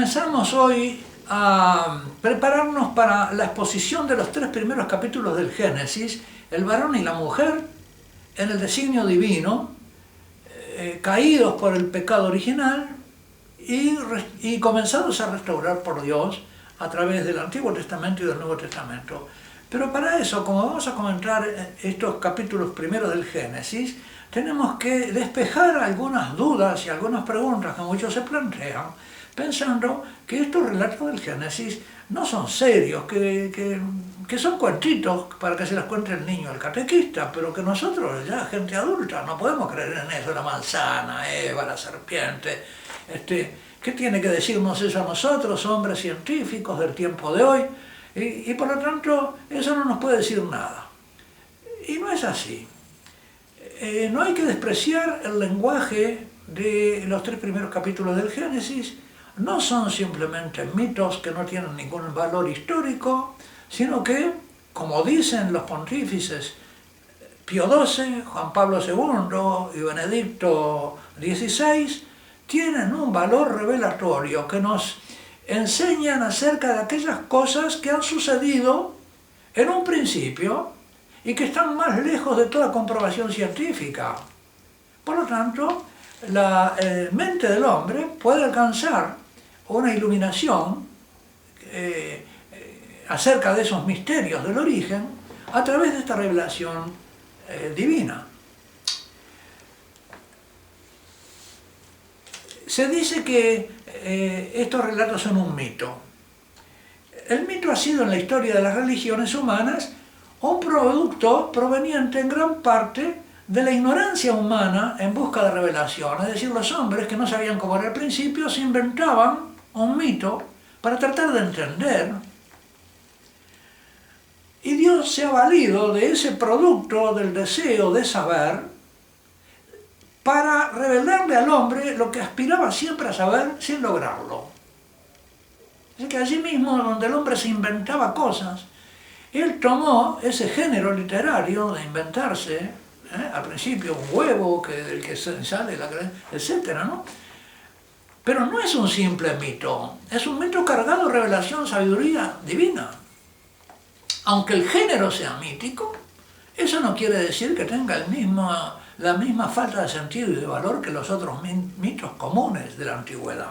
comenzamos hoy a prepararnos para la exposición de los 3 primeros capítulos del Génesis, el varón y la mujer, en el designio divino, caídos por el pecado original y comenzados a restaurar por Dios a través del Antiguo Testamento y del Nuevo Testamento. Pero para eso, como vamos a comentar estos capítulos primeros del Génesis, tenemos que despejar algunas dudas y algunas preguntas que muchos se plantean, pensando que estos relatos del Génesis no son serios, que son cuentitos para que se las cuente el niño, el catequista, pero que nosotros, ya gente adulta, no podemos creer en eso, la manzana, Eva, la serpiente. ¿Qué tiene que decirnos eso a nosotros, hombres científicos del tiempo de hoy? Y por lo tanto, eso no nos puede decir nada. Y no es así. No hay que despreciar el lenguaje de los 3 primeros capítulos del Génesis. No son simplemente mitos que no tienen ningún valor histórico, sino que, como dicen los pontífices Pío XII, Juan Pablo II y Benedicto XVI, tienen un valor revelatorio que nos enseñan acerca de aquellas cosas que han sucedido en un principio y que están más lejos de toda comprobación científica. Por lo tanto, la mente del hombre puede alcanzar una iluminación acerca de esos misterios del origen a través de esta revelación divina. Se dice que estos relatos son un mito. El mito ha sido en la historia de las religiones humanas un producto proveniente en gran parte de la ignorancia humana en busca de revelación. Es decir, los hombres que no sabían cómo era al principio se inventaban un mito para tratar de entender. Y Dios se ha valido de ese producto del deseo de saber para revelarle al hombre lo que aspiraba siempre a saber sin lograrlo. Así que allí mismo, donde el hombre se inventaba cosas, él tomó ese género literario de inventarse, al principio un huevo del que sale la etcétera, ¿no? Pero no es un simple mito, es un mito cargado de revelación, sabiduría divina. Aunque el género sea mítico, eso no quiere decir que tenga la misma falta de sentido y de valor que los otros mitos comunes de la antigüedad.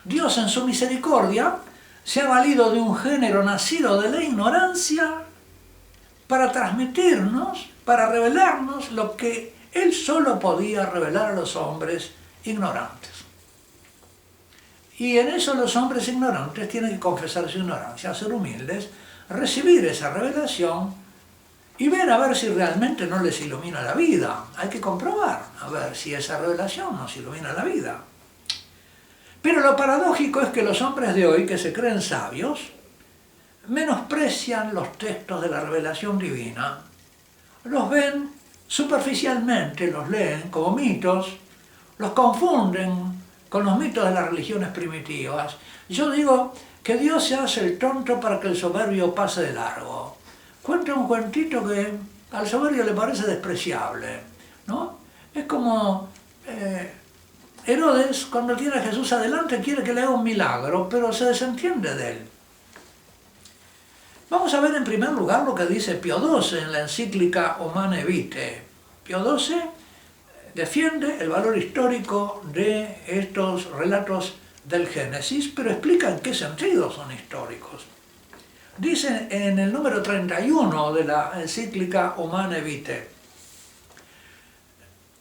Dios en su misericordia se ha valido de un género nacido de la ignorancia para transmitirnos, para revelarnos lo que Él solo podía revelar a los hombres ignorantes. Y en eso los hombres ignorantes tienen que confesar su ignorancia, ser humildes, recibir esa revelación y ver a ver si realmente no les ilumina la vida. Hay que comprobar a ver si esa revelación nos ilumina la vida. Pero lo paradójico es que los hombres de hoy, que se creen sabios, menosprecian los textos de la revelación divina, los ven superficialmente, los leen como mitos, los confunden con los mitos de las religiones primitivas. Yo digo que Dios se hace el tonto para que el soberbio pase de largo. Cuenta un cuentito que al soberbio le parece despreciable, ¿no? Es como Herodes, cuando tiene a Jesús adelante, quiere que le haga un milagro, pero se desentiende de él. Vamos a ver en primer lugar lo que dice Pío XII en la encíclica Humanae Vitae. Pío XII defiende el valor histórico de estos relatos del Génesis, pero explica en qué sentido son históricos. Dice en el número 31 de la encíclica Humanae Vitae: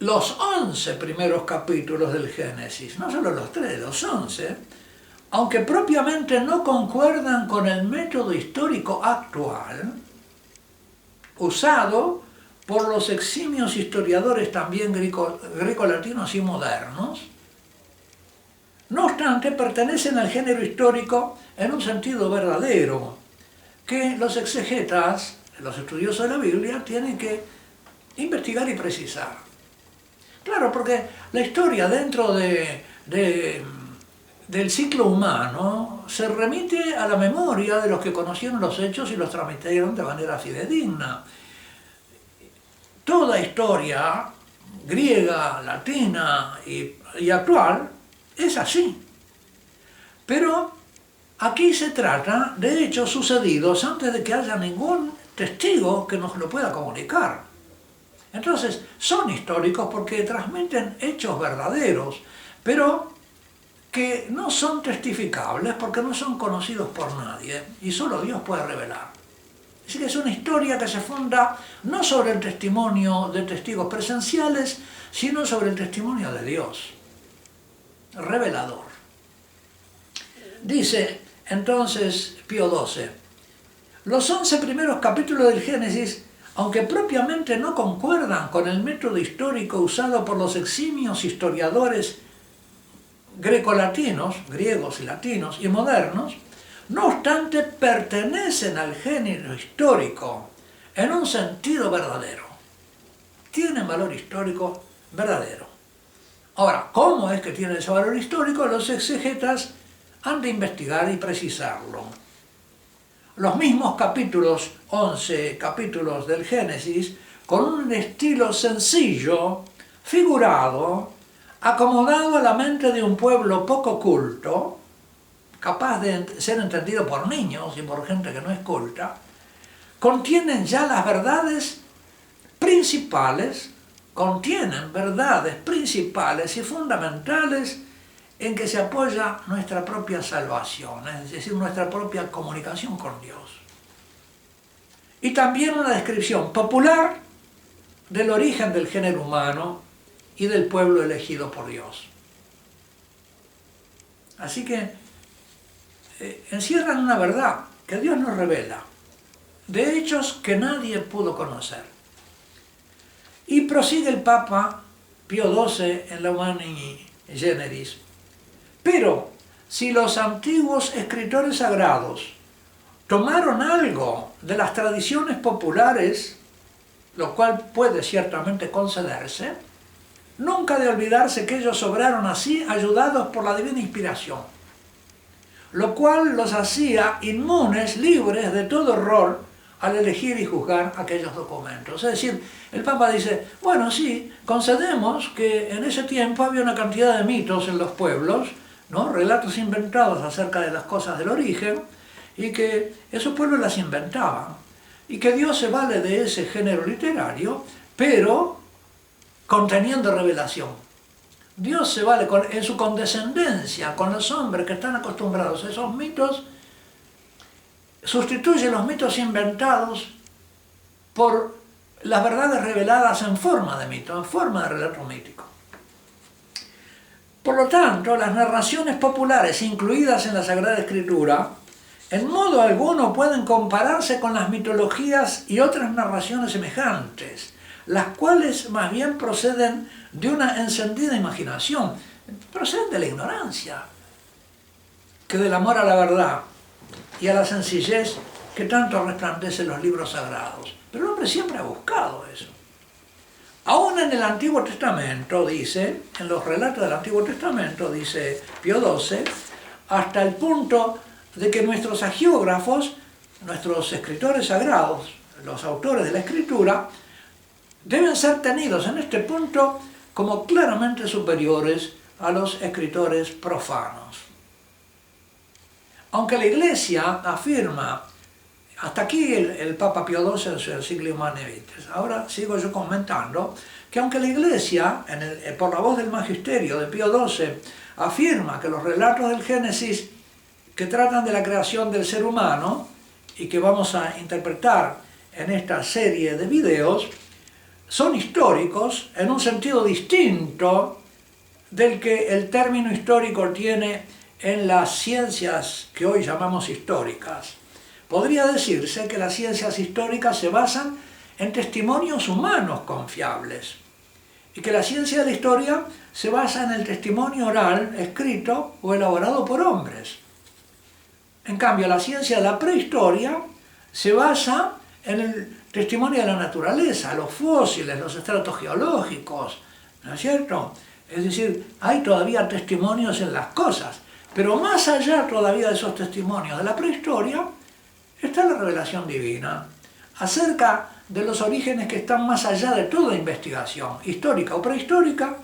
los 11 primeros capítulos del Génesis, no solo los 3, los 11, aunque propiamente no concuerdan con el método histórico actual, usado por los eximios historiadores también grecolatinos y modernos, no obstante pertenecen al género histórico en un sentido verdadero, que los exegetas, los estudiosos de la Biblia, tienen que investigar y precisar. Claro, porque la historia dentro del ciclo humano se remite a la memoria de los que conocieron los hechos y los transmitieron de manera fidedigna. Toda historia griega, latina y actual es así. Pero aquí se trata de hechos sucedidos antes de que haya ningún testigo que nos lo pueda comunicar. Entonces, son históricos porque transmiten hechos verdaderos, pero que no son testificables porque no son conocidos por nadie y solo Dios puede revelar. Así que es una historia que se funda no sobre el testimonio de testigos presenciales, sino sobre el testimonio de Dios, revelador. Dice entonces Pío XII, los 11 primeros capítulos del Génesis, aunque propiamente no concuerdan con el método histórico usado por los eximios historiadores grecolatinos, griegos y latinos y modernos, no obstante pertenecen al género histórico en un sentido verdadero. Tienen valor histórico verdadero. Ahora, ¿cómo es que tiene ese valor histórico? Los exegetas han de investigar y precisarlo. Los mismos capítulos, 11 capítulos del Génesis, con un estilo sencillo, figurado, acomodado a la mente de un pueblo poco culto, capaz de ser entendido por niños y por gente que no es culta, contienen ya las verdades principales, contienen verdades principales y fundamentales en que se apoya nuestra propia salvación, es decir, nuestra propia comunicación con Dios. Y también una descripción popular del origen del género humano y del pueblo elegido por Dios. Así que encierran una verdad que Dios nos revela, de hechos que nadie pudo conocer. Y prosigue el Papa Pío XII en la Humani Generis. Pero si los antiguos escritores sagrados tomaron algo de las tradiciones populares, lo cual puede ciertamente concederse, nunca de olvidarse que ellos obraron así ayudados por la divina inspiración, lo cual los hacía inmunes, libres de todo error al elegir y juzgar aquellos documentos. Es decir, el Papa dice, bueno, sí, concedemos que en ese tiempo había una cantidad de mitos en los pueblos, ¿no? Relatos inventados acerca de las cosas del origen, y que esos pueblos las inventaban, y que Dios se vale de ese género literario, pero conteniendo revelación. Dios se vale en su condescendencia con los hombres que están acostumbrados a esos mitos, sustituye los mitos inventados por las verdades reveladas en forma de mito, en forma de relato mítico. Por lo tanto, las narraciones populares incluidas en la Sagrada Escritura en modo alguno pueden compararse con las mitologías y otras narraciones semejantes, las cuales más bien proceden de una encendida imaginación, proceden de la ignorancia, que del amor a la verdad y a la sencillez que tanto resplandece en los libros sagrados. Pero el hombre siempre ha buscado eso. Aún en el Antiguo Testamento, dice, en los relatos del Antiguo Testamento, dice Pío XII, hasta el punto de que nuestros hagiógrafos, nuestros escritores sagrados, los autores de la Escritura, deben ser tenidos en este punto como claramente superiores a los escritores profanos. Aunque la Iglesia afirma, hasta aquí el Papa Pío XII en su Encyclica Humanae Vitae, ahora sigo yo comentando que aunque la Iglesia, por la voz del Magisterio de Pío XII, afirma que los relatos del Génesis que tratan de la creación del ser humano y que vamos a interpretar en esta serie de videos, son históricos en un sentido distinto del que el término histórico tiene en las ciencias que hoy llamamos históricas. Podría decirse que las ciencias históricas se basan en testimonios humanos confiables y que la ciencia de la historia se basa en el testimonio oral, escrito o elaborado por hombres. En cambio, la ciencia de la prehistoria se basa en el testimonio de la naturaleza, los fósiles, los estratos geológicos, ¿no es cierto? Es decir, hay todavía testimonios en las cosas, pero más allá todavía de esos testimonios de la prehistoria está la revelación divina acerca de los orígenes que están más allá de toda investigación, histórica o prehistórica.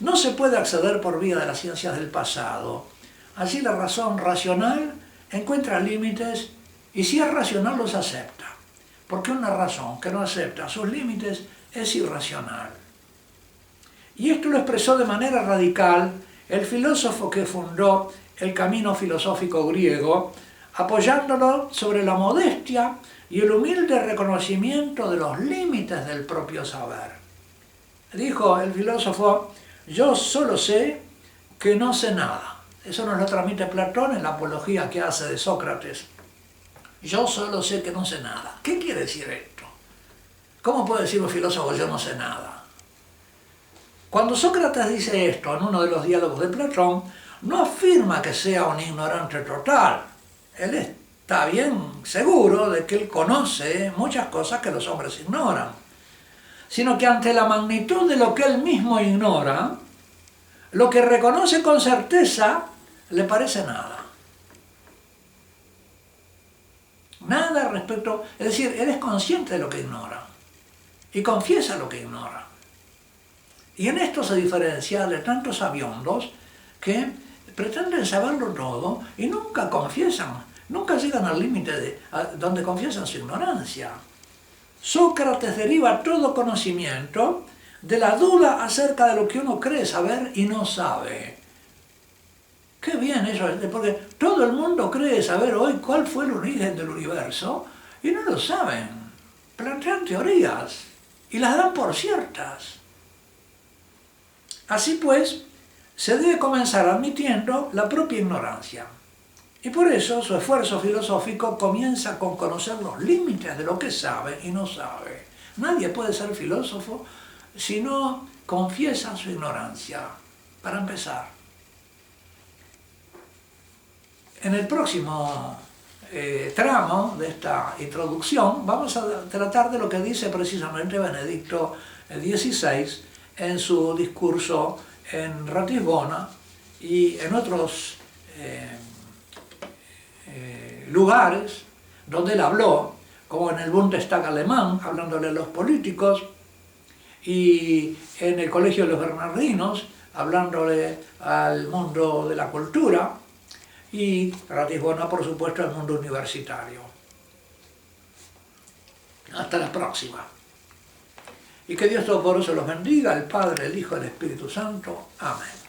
No se puede acceder por vía de las ciencias del pasado Así la razón racional encuentra límites y si es racional los acepta, porque una razón que no acepta sus límites es irracional. Y esto lo expresó de manera radical el filósofo que fundó el camino filosófico griego, apoyándolo sobre la modestia y el humilde reconocimiento de los límites del propio saber. Dijo el filósofo: yo solo sé que no sé nada. Eso nos lo transmite Platón en la apología que hace de Sócrates. Yo solo sé que no sé nada. ¿Qué quiere decir esto? ¿Cómo puede decir un filósofo yo no sé nada? Cuando Sócrates dice esto en uno de los diálogos de Platón, no afirma que sea un ignorante total. Él está bien seguro de que él conoce muchas cosas que los hombres ignoran, sino que ante la magnitud de lo que él mismo ignora, lo que reconoce con certeza le parece nada. Nada respecto, es decir, él es consciente de lo que ignora y confiesa lo que ignora. Y en esto se diferencia de tantos sabiondos que pretenden saberlo todo y nunca confiesan, nunca llegan al límite donde confiesan su ignorancia. Sócrates deriva todo conocimiento de la duda acerca de lo que uno cree saber y no sabe. Qué bien eso, porque todo el mundo cree saber hoy cuál fue el origen del universo y no lo saben. Plantean teorías y las dan por ciertas. Así pues, se debe comenzar admitiendo la propia ignorancia. Y por eso su esfuerzo filosófico comienza con conocer los límites de lo que sabe y no sabe. Nadie puede ser filósofo si no confiesa su ignorancia, para empezar. En el próximo tramo de esta introducción vamos a tratar de lo que dice precisamente Benedicto XVI en su discurso en Ratisbona y en otros lugares donde él habló, como en el Bundestag alemán, hablándole a los políticos, y en el Colegio de los Bernardinos, hablándole al mundo de la cultura, y Ratisbona, por supuesto, al mundo universitario. Hasta la próxima. Y que Dios Todopoderoso los bendiga, el Padre, el Hijo y el Espíritu Santo. Amén.